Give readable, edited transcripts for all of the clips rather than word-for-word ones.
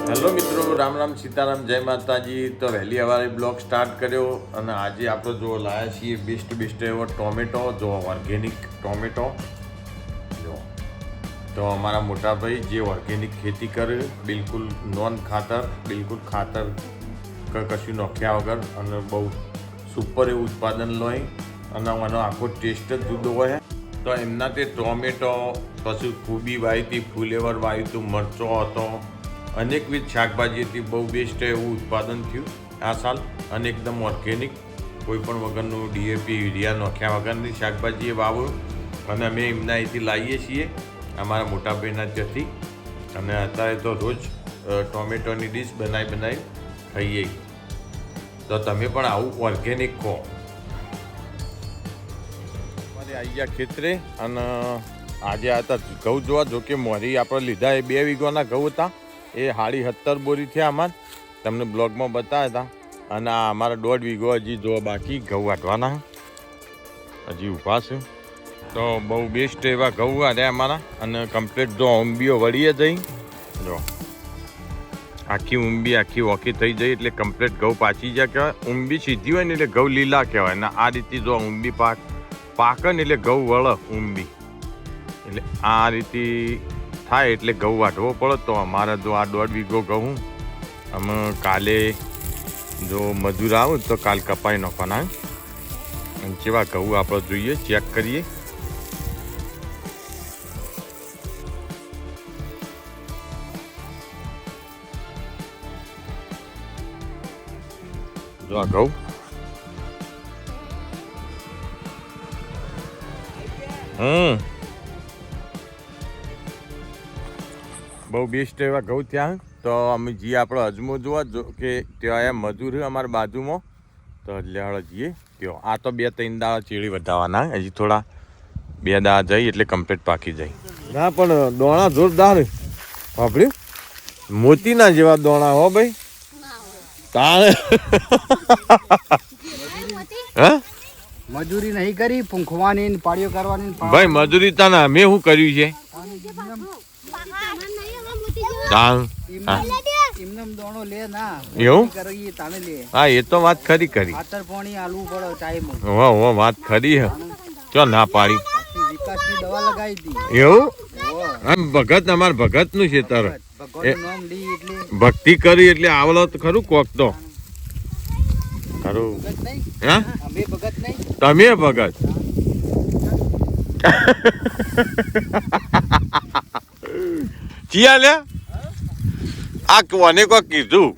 Hello મિત્રો, રામ રામ સીતારામ, જય માતાજી. તો વહેલી સવારે બ્લોગ સ્ટાર્ટ કર્યો અને આજે આપણે જો લાયા છીએ બેસ્ટ એવો ટોમેટો, જો ઓર્ગેનિક ટોમેટો. જો તો અમારા મોટાભાઈ જે ઓર્ગેનિક ખેતી કરે, બિલકુલ નોન ખાતર, બિલકુલ ખાતર કશું નાખ્યા વગર, અને બહુ સુપર એવું ઉત્પાદન લે અને એનો આખો ટેસ્ટ જ જુદો હોય. તો એમના તે ટોમેટો, પછી ખૂબી વાવી હતી, ફુલેવર વાવ્યું હતું, મરચો હતો, અનેકવિધ શાકભાજી હતી. બહુ બેસ્ટ એવું ઉત્પાદન થયું આ સાલ અને એકદમ ઓર્ગેનિક, કોઈ પણ વગરનું ડીએપી યુરિયા નાખ્યા વગરની શાકભાજી એ વાવ્યું અને અમે એમના અહીંથી લાવીએ છીએ, અમારા મોટાભાઈના ત્યાંથી. અને અત્યારે તો રોજ ટોમેટોની ડીશ બનાવી ખાઈએ. તો તમે પણ આવું ઓર્ગેનિક ખો. આવી ગયા ખેતરે અને આજે આ હતા ઘઉં જોવા. જોકે મોરી આપણે લીધા એ 2 વીઘાના ઘઉં હતા, એ 17.5 બોરી થયા અમારે, તમને બ્લોગમાં બતાવ્યા હતા. અને આ અમારા 1.5 વીઘો હજી જોવા બાકી, ઘઉં વાટવાના હજી ઊભા છે. તો બહુ બેસ્ટ એવા ઘઉં વાટ્યા અમારા. અને કમ્પ્લીટ જો ઊંબીઓ વળીએ જઈ, જો આખી ઊંબી આખી ઓકી થઈ જાય એટલે કમ્પ્લીટ ઘઉં પાછી જાય કહેવાય. ઊંબી સીધી હોય ને એટલે ઘઉં લીલા કહેવાય. અને આ રીતે જો ઊંબી પાકે ને એટલે ઘઉં વળે ઊંબી, એટલે આ રીતે થાય એટલે ઘઉં વાટવો પડે. તો અમારે જો આ 1.5 વીઘો ઘઉં અમે કાલે જો મજૂર આવે તો કાલ કપાઈ નાખવાના. અને કેવા ઘઉં આપણે જોઈએ, ચેક કરીએ. જો આ ઘઉં બહુ બેસ્ટ એવા ઘઉં ત્યાં. તો અમે જઈએ આપણે અજમો જોવા, જો કે ત્યાં એમ મજૂર છે અમારા બાજુમાં, તો એટલે જઈએ ત્યાં. આ તો 2-3 દાડા ચીડી વધારવાના, હજી થોડા 2 દાડા જઈ એટલે કમ્પ્લીટ પાકી જાય. ના પણ દોણા જોરદાર વાપર્યું, મોતીના જેવા દોણા હો ભાઈ. તાણે હા મજૂરી નહીં કરી, પૂંખવાની પાડીઓ કરવાની ભાઈ. મજૂરી તાના મેં શું કર્યું છે? દોણો લે ના એવું કરી તાને લે. હા, એ તો વાત ખરી કરી. ખાતર પાણી આલવું પડે ટાઈમ. હો વાત ખરી હે. ચો ના પાડી. વિકાસની દવા લગાવી હતી. એવું આમ ભગત, અમાર ભગત નું છે તાર. ભગવાનનું નામ લી એટલે ભક્તિ કરી એટલે આવલો તો ખરું કોક તો ખરું. ભગત નહીં, હા અમે ભગત નહીં, તમે ભગત. ચિયા લે આ કોને કોક કીધું?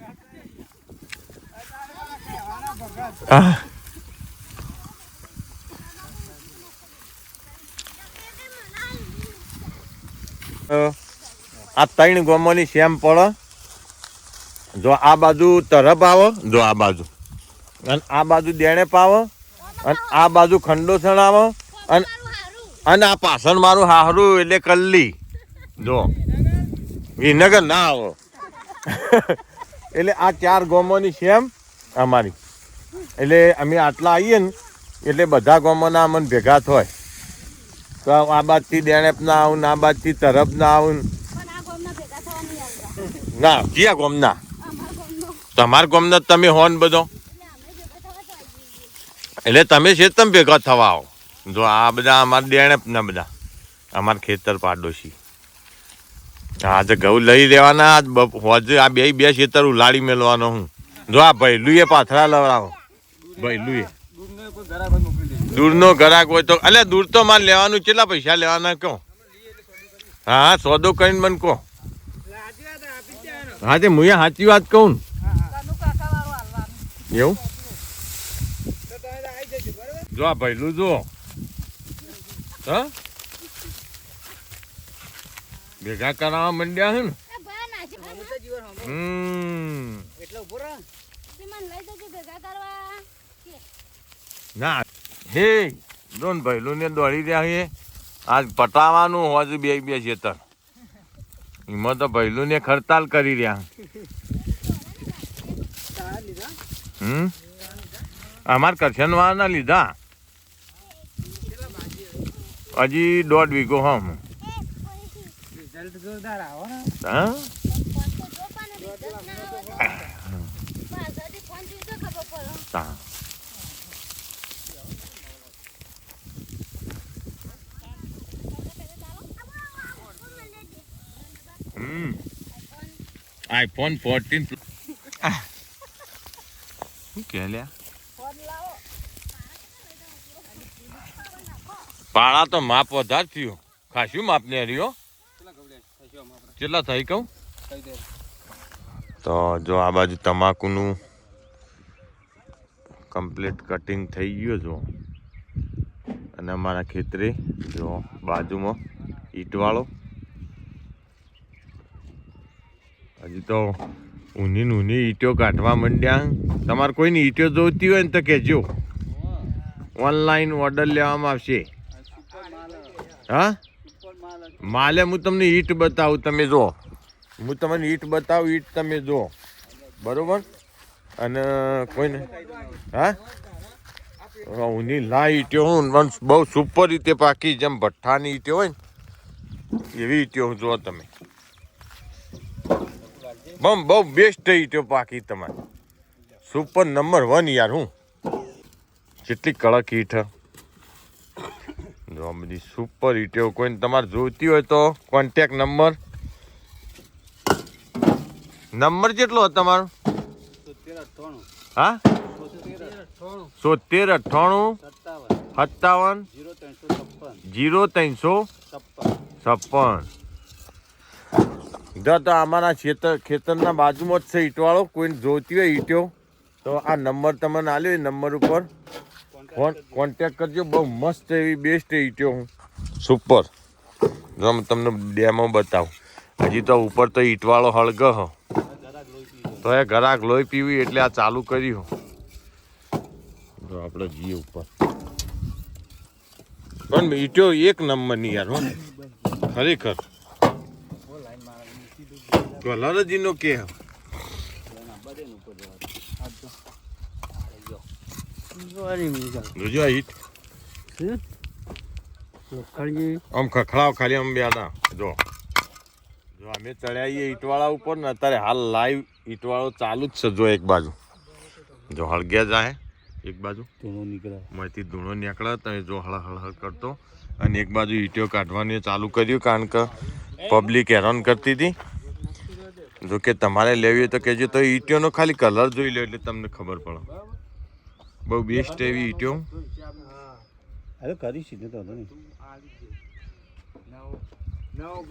આ 3 ગોમોની સેમ પડે. જો આ બાજુ તરફ આવે, જો આ બાજુ, અને આ બાજુ દેણેપ આવે, અને આ બાજુ ખંડોસણ આવે, અને આ પાછળ મારું હાહરું એટલે કલ્લી. જો વિનગર ના આવો. એટલે આ 4 ગોમોની સેમ અમારી. એટલે અમે આટલા આવીએ ને એટલે બધા ગોમોના અમને ભેગા થાય. તો આ બાજથી દેણેપ ના આવું, આ બાજથી તરફ ના આવું. ના ક્યાં ગોમના? તમારા ગોમના તમે હોન બધો, એટલે તમે છે તમે ભેગા થવા આવો. જો આ બધા અમારા દેણેપ ના બધા અમારા ખેતર પાડોશી. આજે ઘઉં લઈ લેવાના, હોજે આ બે ખેતર ઉલાડી મેળવાનો હું. જો આ ભૈલુએ પાથરા લવડાવો. ભૈલુએ દૂરનો ઘરાક હોય તો, એટલે દૂર તો મારે લેવાનું. કેટલા પૈસા લેવાના કહો? હા, સોદો કરીને મને કહો. હા, તે હું સાચી વાત કહું ને એવું. જો આ ભૈલું જો હા ભેગા કરાવવા માંડ્યા છે ને. ના હે દોન ભૈલું ને દોડી રહ્યા છે. આજ પટાવાનું હોજ 2 ખેતર. એમાં તો ભૈલું ને ખડતાલ કરી રહ્યા. અમારે કરશન વાળા લીધા હજી 1.5 વીઘો. હા રિઝલ્ટ જોરદાર આવો ને. હા તા આઈફોન 14 શું કે લ્યા પાળા તો માપ વધારે થયું ખાસું માપ ને રહ્યો કેટલા થઈ કહું તો જો આ બાજુ તમાકુનું કમ્પ્લીટ કટિંગ થઈ ગયું જો અને અમારા ખેતરે જો બાજુમાં ઈંટવાળો હજી તો ઊની ઈંટો કાઢવા માંડ્યા તમારે કોઈની ઈંટો જોઈતી હોય ને તો કહેજો ઓનલાઈન ઓર્ડર લેવામાં આવશે હા માલે હું તમને ઈંટ બતાવું તમે જો હું તમને ઈંટ બતાવું ઈંટ તમે જો બરોબર અને કોઈને હા ઊની લા ઈંટો હું બહુ સુપર રીતે પાકી જેમ ભઠ્ઠાની ઈંટો હોય ને એવી ઈંટો હું જો તમે બહુ બેસ્ટ ઈંટો પાકી તમારે સુપર નંબર 1 યાર હું કેટલી કડક ઈંટ જો બધી સુપર ઈંટો કોઈને તમારે જોઈતી હોય તો કોન્ટેક્ટ નંબર કેટલો તમારો હા 73 58 57 0356 જો તો અમારા ખેતરના બાજુમાં જ છે ઈંટવાળો કોઈને જોઈતી હોય ઈંટો તો આ નંબર તમને આલ્યો એ નંબર ઉપર કોન્ટેક્ટ કરજો બહુ મસ્ત એવી બેસ્ટ ઈંટો હું સુપર જો હું તમને ડેમો બતાવું હજી તો ઉપર તો ઈંટવાળો હળગ હો તો એ ઘરાક લોહી પીવી એટલે આ ચાલુ કર્યું જો આપણે જઈએ ઉપર પણ ઈંટો એક નંબરની યાર હો ખરેખર કલર જ એનો કે જોજો ઈટ આમ ખખડાવ ખાલી આમ બેડા જો અમે ચડ્યા ઈંટવાળા ઉપર ને અત્યારે હાલ લાઈવ ઈંટવાળો ચાલુ જ છે જો એક બાજુ જો હળગ્યા જાય એક બાજુ માંથી ધૂણો નીકળે તો જો હળ કરતો અને એક બાજુ ઈંટો કાઢવાની ચાલુ કર્યું કારણ કે પબ્લિક હેરાન કરતી હતી જો કે તમારે લેવી હોય તો કહેજો તો ઈંટોનો ખાલી કલર જોઈ લો એટલે તમને ખબર પડે બહુ બેસ્ટ એવી ઈંટો અરે કરી સીધે તો નહીં No,